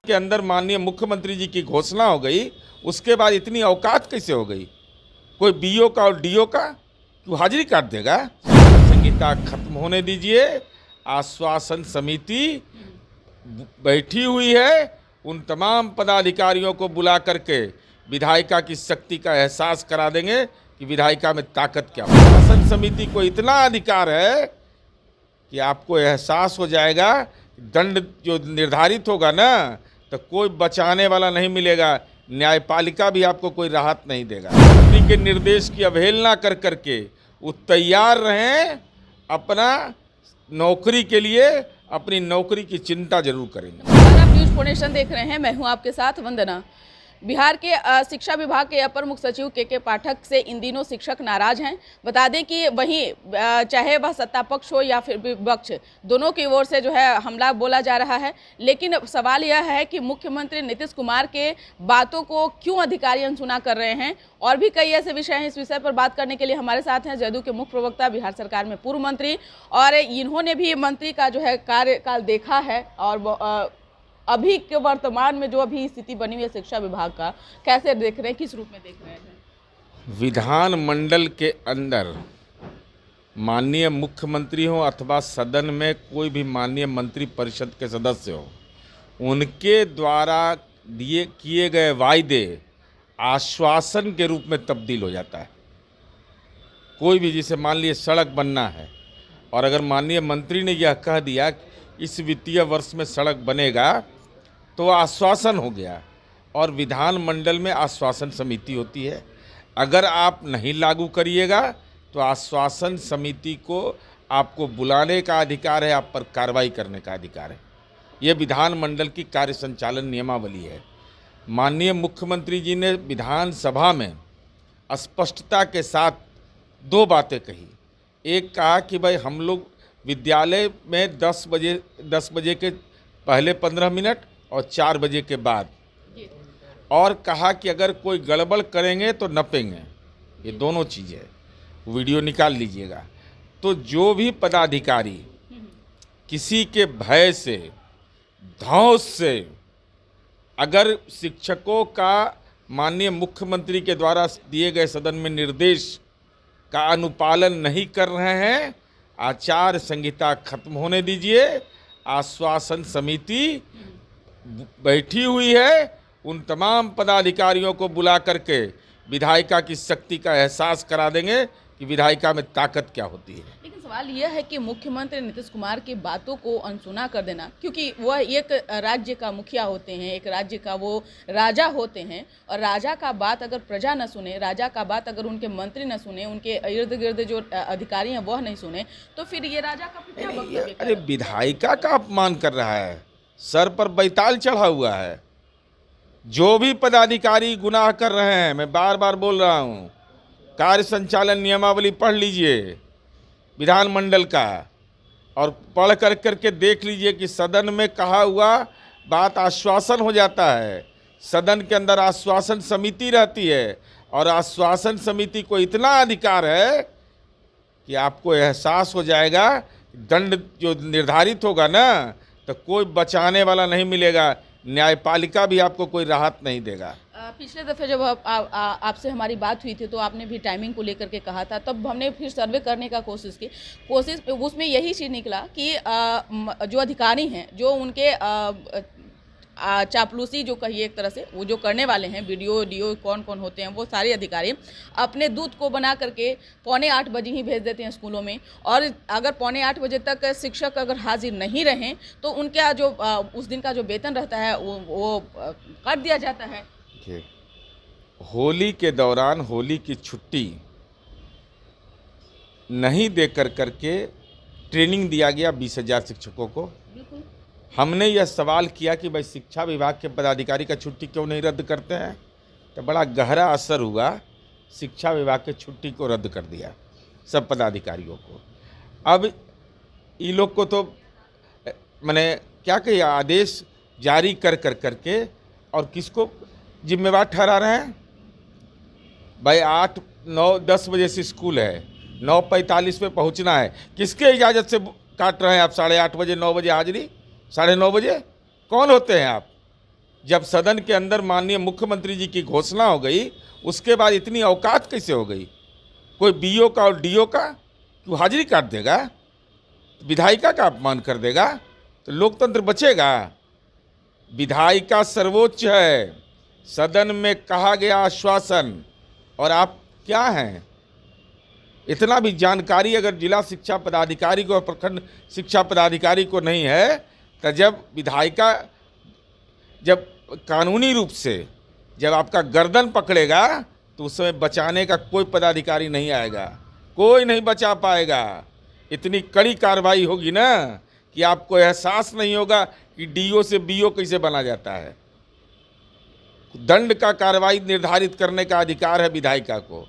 के अंदर माननीय मुख्यमंत्री जी की घोषणा हो गई, उसके बाद इतनी औकात कैसे हो गई? कोई बीओ का और डीओ का क्यों हाजिरी काट देगा? संहिता खत्म होने दीजिए। आश्वासन समिति बैठी हुई है, उन तमाम पदाधिकारियों को बुला करके विधायिका की शक्ति का एहसास करा देंगे कि विधायिका में ताकत क्या है। शासन समिति को इतना अधिकार है कि आपको एहसास हो जाएगा, दंड जो निर्धारित होगा ना, तो कोई बचाने वाला नहीं मिलेगा, न्यायपालिका भी आपको कोई राहत नहीं देगा। मंत्री के निर्देश की अवहेलना कर करके वो तैयार रहें, अपना नौकरी के लिए अपनी नौकरी की चिंता जरूर करेंगे। आप न्यूज़ फोनेशन देख रहे हैं, मैं हूं आपके साथ वंदना। बिहार के शिक्षा विभाग के अपर मुख्य सचिव के पाठक से इन दिनों शिक्षक नाराज हैं। बता दें कि वहीं चाहे वह सत्ता पक्ष हो या फिर विपक्ष, दोनों की ओर से जो है हमला बोला जा रहा है। लेकिन सवाल यह है कि मुख्यमंत्री नीतीश कुमार के बातों को क्यों अधिकारी अनसुना कर रहे हैं, और भी कई ऐसे विषय हैं। इस विषय पर बात करने के लिए हमारे साथ हैं जदयू के मुख्य प्रवक्ता, बिहार सरकार में पूर्व मंत्री, और इन्होंने भी मंत्री का जो है कार्यकाल देखा है, और अभी के वर्तमान में जो अभी स्थिति बनी हुई है शिक्षा विभाग का, कैसे देख रहे हैं, किस रूप में देख रहे हैं? विधानमंडल के अंदर माननीय मुख्यमंत्री हो अथवा सदन में कोई भी माननीय मंत्री परिषद के सदस्य हो, उनके द्वारा दिए किए गए वायदे आश्वासन के रूप में तब्दील हो जाता है। कोई भी, जिसे मान लीजिए सड़क बनना है, और अगर माननीय मंत्री ने यह कह दिया कि इस वित्तीय वर्ष में सड़क बनेगा, तो आश्वासन हो गया। और विधानमंडल में आश्वासन समिति होती है, अगर आप नहीं लागू करिएगा तो आश्वासन समिति को आपको बुलाने का अधिकार है, आप पर कार्रवाई करने का अधिकार है। यह विधानमंडल की कार्य संचालन नियमावली है। माननीय मुख्यमंत्री जी ने विधानसभा में स्पष्टता के साथ दो बातें कही। एक कहा कि भाई हम लोग विद्यालय में 10 बजे के पहले 15 मिनट और 4 बजे के बाद, और कहा कि अगर कोई गड़बड़ करेंगे तो नपेंगे। ये दोनों चीज़ें वीडियो निकाल लीजिएगा। तो जो भी पदाधिकारी किसी के भय से, धौंस से, अगर शिक्षकों का माननीय मुख्यमंत्री के द्वारा दिए गए सदन में निर्देश का अनुपालन नहीं कर रहे हैं, आचार संहिता खत्म होने दीजिए। आश्वासन समिति बैठी हुई है, उन तमाम पदाधिकारियों को बुला करके विधायिका की शक्ति का एहसास करा देंगे कि विधायिका में ताकत क्या होती है। लेकिन सवाल यह है कि मुख्यमंत्री नीतीश कुमार की बातों को अनसुना कर देना, क्योंकि वह एक राज्य का मुखिया होते हैं, एक राज्य का वो राजा होते हैं, और राजा का बात अगर प्रजा न सुने, राजा का बात अगर उनके मंत्री न सुने, उनके इर्द गिर्द जो अधिकारी हैं वह नहीं सुने, तो फिर ये राजा का फिर क्या वक्तव्य? अरे विधायिका का अपमान कर रहा है, सर पर बैताल चढ़ा हुआ है। जो भी पदाधिकारी गुनाह कर रहे हैं, मैं बार बार बोल रहा हूँ, कार्य संचालन नियमावली पढ़ लीजिए विधानमंडल का, और पढ़ कर करके देख लीजिए कि सदन में कहा हुआ बात आश्वासन हो जाता है। सदन के अंदर आश्वासन समिति रहती है, और आश्वासन समिति को इतना अधिकार है कि आपको एहसास हो जाएगा, दंड जो निर्धारित होगा ना, तो कोई बचाने वाला नहीं मिलेगा, न्यायपालिका भी आपको कोई राहत नहीं देगा। पिछले दफ़े जब आपसे हमारी बात हुई थी तो आपने भी टाइमिंग को लेकर के कहा था, तब हमने फिर सर्वे करने का कोशिश उसमें यही चीज़ निकला कि जो अधिकारी हैं, जो उनके चापलूसी जो कहिए एक तरह से, वो जो करने वाले हैं, बीडीओ डीओ कौन कौन होते हैं, वो सारे अधिकारी अपने दूत को बना करके 7:45 बजे ही भेज देते हैं स्कूलों में, और अगर 7:45 बजे तक शिक्षक अगर हाजिर नहीं रहें तो उनका जो उस दिन का जो वेतन रहता है वो काट दिया जाता है। होली के दौरान होली की छुट्टी नहीं दे करके ट्रेनिंग दिया गया 20,000 शिक्षकों को। हमने यह सवाल किया कि भाई शिक्षा विभाग के पदाधिकारी का छुट्टी क्यों नहीं रद्द करते हैं, तो बड़ा गहरा असर हुआ, शिक्षा विभाग के छुट्टी को रद्द कर दिया सब पदाधिकारियों को। अब ये लोग को तो मैंने क्या कहिए, आदेश जारी कर करके, और किसको जिम्मेवार ठहरा रहे हैं? भाई 8, 9, 10 बजे से स्कूल है, 9:45 पे पहुंचना है, किसके इजाज़त से काट रहे हैं आप 8:30 बजे, 9 बजे हाजिरी, 9:30 बजे? कौन होते हैं आप? जब सदन के अंदर माननीय मुख्यमंत्री जी की घोषणा हो गई, उसके बाद इतनी औकात कैसे हो गई? कोई बीओ का और डीओ का क्यों हाजिरी काट देगा? विधायिका का अपमान कर देगा तो लोकतंत्र बचेगा? विधायिका सर्वोच्च है, सदन में कहा गया आश्वासन, और आप क्या हैं? इतना भी जानकारी अगर जिला शिक्षा पदाधिकारी को और प्रखंड शिक्षा पदाधिकारी को नहीं है, तो जब विधायिका जब कानूनी रूप से जब आपका गर्दन पकड़ेगा तो उस समय बचाने का कोई पदाधिकारी नहीं आएगा, कोई नहीं बचा पाएगा। इतनी कड़ी कार्रवाई होगी ना कि आपको एहसास नहीं होगा कि डीओ से बीओ कैसे बना जाता है। दंड का कार्रवाई निर्धारित करने का अधिकार है विधायिका को।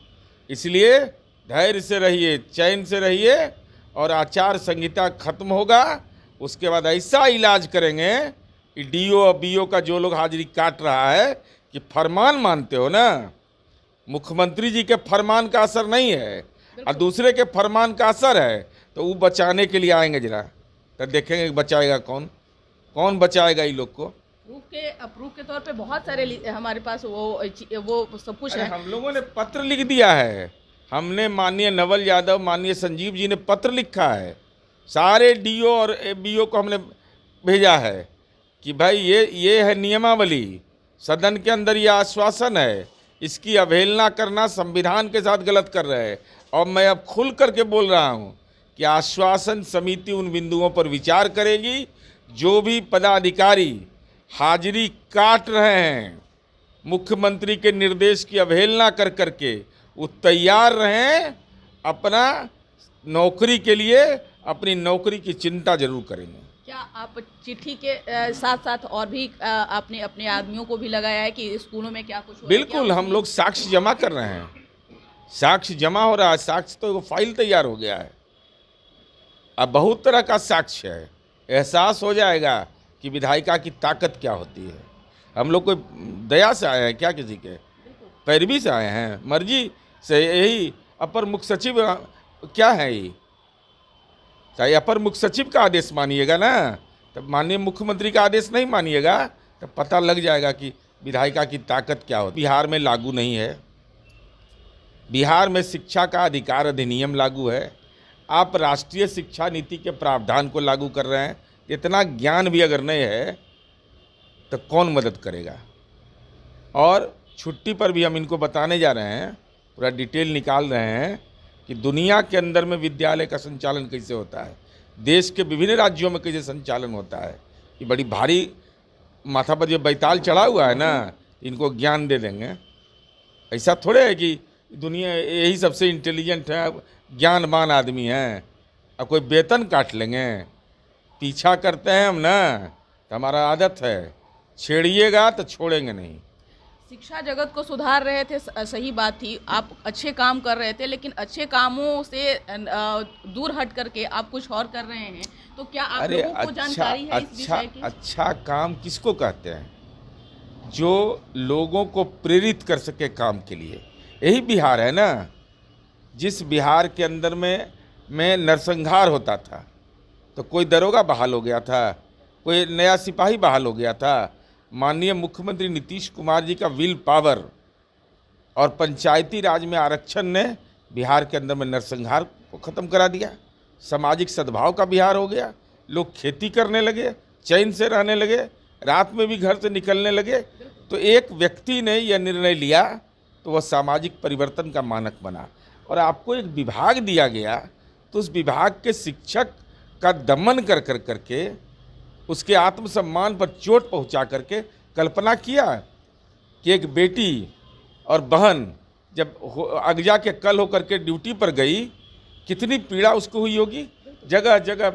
इसलिए धैर्य से रहिए, चैन से रहिए, और आचार संहिता खत्म होगा, उसके बाद ऐसा इलाज करेंगे कि डीओ और बीओ का जो लोग हाजिरी काट रहा है कि फरमान मानते हो ना, मुख्यमंत्री जी के फरमान का असर नहीं है और दूसरे के फरमान का असर है, तो वो बचाने के लिए आएंगे। जरा तो देखेंगे कि बचाएगा कौन, कौन बचाएगा इन लोग को। प्रूफ के तौर पे बहुत सारे हमारे पास वो सब कुछ है। हम लोगों ने पत्र लिख दिया है, हमने माननीय नवल यादव, माननीय संजीव जी ने पत्र लिखा है, सारे डीओ और बीओ को हमने भेजा है कि भाई ये है नियमावली, सदन के अंदर ये आश्वासन है, इसकी अवहेलना करना संविधान के साथ गलत कर रहे हैं। और मैं अब खुल करके बोल रहा हूँ कि आश्वासन समिति उन बिंदुओं पर विचार करेगी जो भी पदाधिकारी हाजिरी काट रहे हैं मुख्यमंत्री के निर्देश की अवहेलना कर करके, वो तैयार रहें, अपना नौकरी के लिए अपनी नौकरी की चिंता जरूर करेंगे। क्या आप चिट्ठी के साथ साथ और भी आपने अपने आदमियों को भी लगाया है कि स्कूलों में क्या कुछ हो रहा है? बिल्कुल, हम लोग साक्ष्य जमा कर रहे हैं, साक्ष्य जमा हो रहा है, साक्ष्य तो फाइल तैयार हो गया है, अब बहुत तरह का साक्ष्य है। एहसास हो जाएगा कि विधायिका की ताकत क्या होती है। हम लोग कोई दया से आए हैं क्या, किसी के पैरवी से आए हैं? मर्जी से यही अपर मुख्य सचिव क्या है, ये चाहे अपर मुख्य सचिव का आदेश मानिएगा ना, तब माननीय मुख्यमंत्री का आदेश नहीं मानिएगा, तब पता लग जाएगा कि विधायिका की ताकत क्या होती है। बिहार में लागू नहीं है, बिहार में शिक्षा का अधिकार अधिनियम लागू है, आप राष्ट्रीय शिक्षा नीति के प्रावधान को लागू कर रहे हैं। इतना ज्ञान भी अगर नहीं है तो कौन मदद करेगा? और छुट्टी पर भी हम इनको बताने जा रहे हैं, पूरा डिटेल निकाल रहे हैं कि दुनिया के अंदर में विद्यालय का संचालन कैसे होता है, देश के विभिन्न राज्यों में कैसे संचालन होता है। ये बड़ी भारी माथा पर जो बैताल चढ़ा हुआ है ना, इनको ज्ञान दे देंगे। ऐसा थोड़े है कि दुनिया यही सबसे इंटेलिजेंट है, ज्ञानवान आदमी हैं, अब कोई वेतन काट लेंगे। पीछा करते हैं हम ना, तो हमारा आदत है, छेड़िएगा तो छोड़ेंगे नहीं। शिक्षा जगत को सुधार रहे थे, सही बात थी, आप अच्छे काम कर रहे थे, लेकिन अच्छे कामों से दूर हट करके आप कुछ और कर रहे हैं, तो क्या आप लोगों को जानकारी है इस विषय की? अच्छा काम किसको कहते हैं? जो लोगों को प्रेरित कर सके काम के लिए। यही बिहार है ना, जिस बिहार के अंदर में नरसंहार होता था तो कोई दरोगा बहाल हो गया था, कोई नया सिपाही बहाल हो गया था। माननीय मुख्यमंत्री नीतीश कुमार जी का विल पावर और पंचायती राज में आरक्षण ने बिहार के अंदर में नरसंहार को ख़त्म करा दिया। सामाजिक सद्भाव का बिहार हो गया, लोग खेती करने लगे, चैन से रहने लगे, रात में भी घर से निकलने लगे। तो एक व्यक्ति ने यह निर्णय लिया तो वह सामाजिक परिवर्तन का मानक बना। और आपको एक विभाग दिया गया तो उस विभाग के शिक्षक का दमन कर करके, उसके आत्मसम्मान पर चोट पहुंचा करके कल्पना किया कि एक बेटी और बहन जब अगजा के कल होकर के ड्यूटी पर गई, कितनी पीड़ा उसको हुई होगी। जगह जगह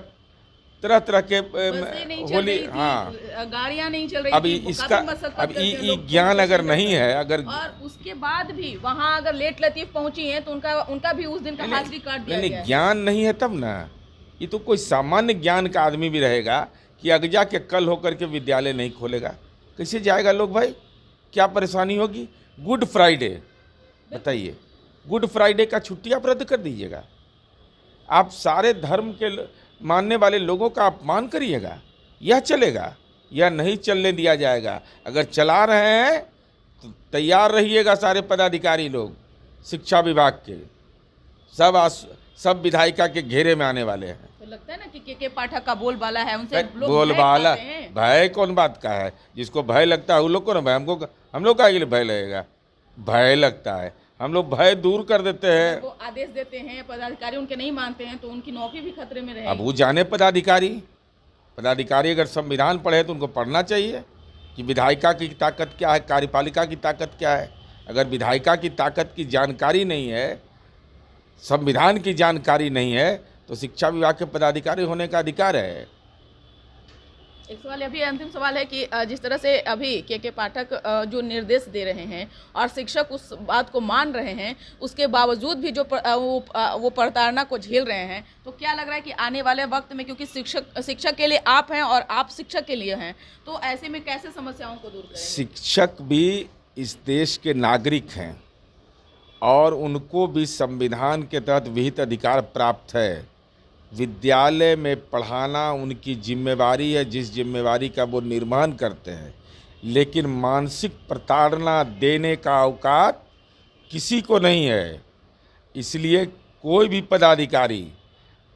तरह तरह के होली, हाँ, गाड़ियां नहीं चल रही अब थी, इसका अब ये ज्ञान अगर नहीं है, अगर और उसके बाद भी वहां अगर लेट लतीफ पहुंची हैं तो उनका भी उस दिन का हाजिरी काट दिया गया है। ज्ञान नहीं है तब ना, ये तो कोई सामान्य ज्ञान का आदमी भी रहेगा कि अगजा के कल होकर के विद्यालय नहीं खोलेगा, कैसे जाएगा लोग भाई? क्या परेशानी होगी? गुड फ्राइडे, बताइए, गुड फ्राइडे का छुट्टी आप रद्द कर दीजिएगा, आप सारे धर्म के मानने वाले लोगों का अपमान करिएगा, यह चलेगा? यह नहीं चलने दिया जाएगा। अगर चला रहे हैं तो तैयार रहिएगा सारे पदाधिकारी लोग शिक्षा विभाग के, सब विधायिका के घेरे में आने वाले हैं। तो लगता है ना कि के पाठक का बोलबाला है, उनसे लोग बोलबाला भय खाते हैं। भय कौन बात का है? जिसको भय लगता है उन लोग को ना भय, हम लोग का लिए भय लगेगा? भय लगता है, हम लोग भय दूर कर देते हैं। वो आदेश देते हैं, पदाधिकारी उनके नहीं मानते हैं, तो उनकी नौकरी भी खतरे में रहेगी। अब वो जाने पदाधिकारी अगर संविधान पढ़े तो उनको पढ़ना चाहिए कि विधायिका की ताकत क्या है, कार्यपालिका की ताकत क्या है। अगर विधायिका की ताकत की जानकारी नहीं है, संविधान की जानकारी नहीं है, तो शिक्षा विभाग के पदाधिकारी होने का अधिकार है। एक सवाल अभी अंतिम सवाल है कि जिस तरह से अभी के पाठक जो निर्देश दे रहे हैं और शिक्षक उस बात को मान रहे हैं, उसके बावजूद भी जो वो प्रताड़ना को झेल रहे हैं, तो क्या लग रहा है कि आने वाले वक्त में, क्योंकि शिक्षक के लिए आप हैं और आप शिक्षक के लिए हैं, तो ऐसे में कैसे समस्याओं को दूर करेंगे? शिक्षक भी इस देश के नागरिक हैं और उनको भी संविधान के तहत विहित अधिकार प्राप्त है। विद्यालय में पढ़ाना उनकी जिम्मेवारी है, जिस जिम्मेवारी का वो निर्वहन करते हैं, लेकिन मानसिक प्रताड़ना देने का औकात किसी को नहीं है। इसलिए कोई भी पदाधिकारी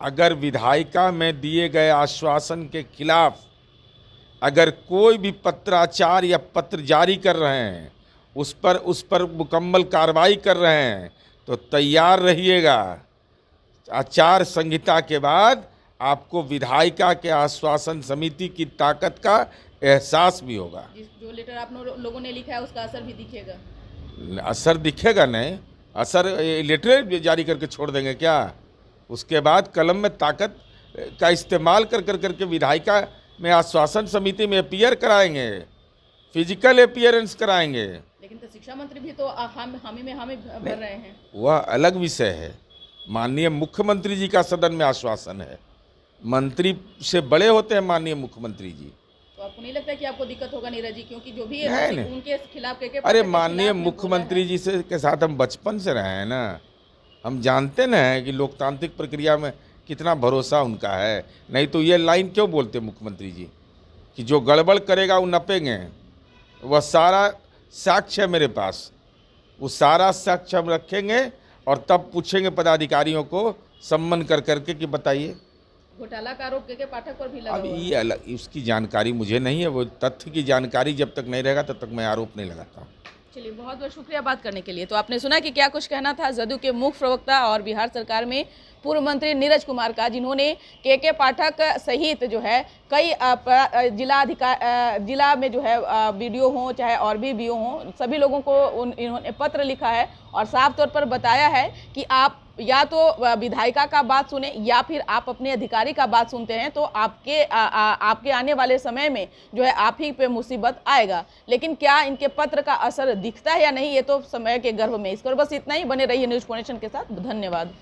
अगर विधायिका में दिए गए आश्वासन के खिलाफ अगर कोई भी पत्राचार या पत्र जारी कर रहे हैं, उस पर मुकम्मल कार्रवाई कर रहे हैं, तो तैयार रहिएगा। आचार संहिता के बाद आपको विधायिका के आश्वासन समिति की ताकत का एहसास भी होगा। जो लेटर आप लोगों ने लिखा है उसका असर भी दिखेगा? असर दिखेगा नहीं, असर लेटर जारी करके छोड़ देंगे क्या? उसके बाद कलम में ताकत का इस्तेमाल कर विधायिका में आश्वासन समिति में अपीयर कराएंगे, फिजिकल अपीयरेंस कराएंगे। लेकिन तो शिक्षा मंत्री भी तो हामी में भर रहे हैं। वह अलग विषय है। माननीय मुख्यमंत्री जी का सदन में आश्वासन है, मंत्री से बड़े होते हैं माननीय मुख्यमंत्री जी। तो आपको नहीं लगता कि आपको दिक्कत होगा नीरज जी, क्योंकि जो भी नहीं। उनके खिलाफ अरे माननीय मुख्यमंत्री जी से के साथ हम बचपन से रहे हैं ना, हम जानते न हैं कि लोकतांत्रिक प्रक्रिया में कितना भरोसा उनका है। नहीं तो ये लाइन क्यों बोलते मुख्यमंत्री जी कि जो गड़बड़ करेगा वो नपेंगे। वह सारा साक्ष्य है मेरे पास, वो सारा साक्ष्य हम रखेंगे और तब पूछेंगे पदाधिकारियों को सम्मन करके कि बताइए। घोटाला का आरोप के पाठक पर भी लगा अब ये अलग, उसकी जानकारी मुझे नहीं है, वो तथ्य की जानकारी जब तक नहीं रहेगा तब तक मैं आरोप नहीं लगाता। चलिए, बहुत बहुत शुक्रिया बात करने के लिए। तो आपने सुना कि क्या कुछ कहना था जदयू के मुख्य प्रवक्ता और बिहार सरकार में पूर्व मंत्री नीरज कुमार का, जिन्होंने के पाठक सहित जो है कई जिला में जो है बीडीओ हों चाहे और भी बीओ हों, सभी लोगों को इन्होंने पत्र लिखा है और साफ तौर पर बताया है कि आप या तो विधायिका का बात सुने या फिर आप अपने अधिकारी का बात सुनते हैं तो आपके आने वाले समय में जो है आप ही पे मुसीबत आएगा। लेकिन क्या इनके पत्र का असर दिखता है या नहीं, ये तो समय के गर्भ में। इस पर बस इतना ही। बने रहिए न्यूज़ 4 नेशन के साथ। धन्यवाद।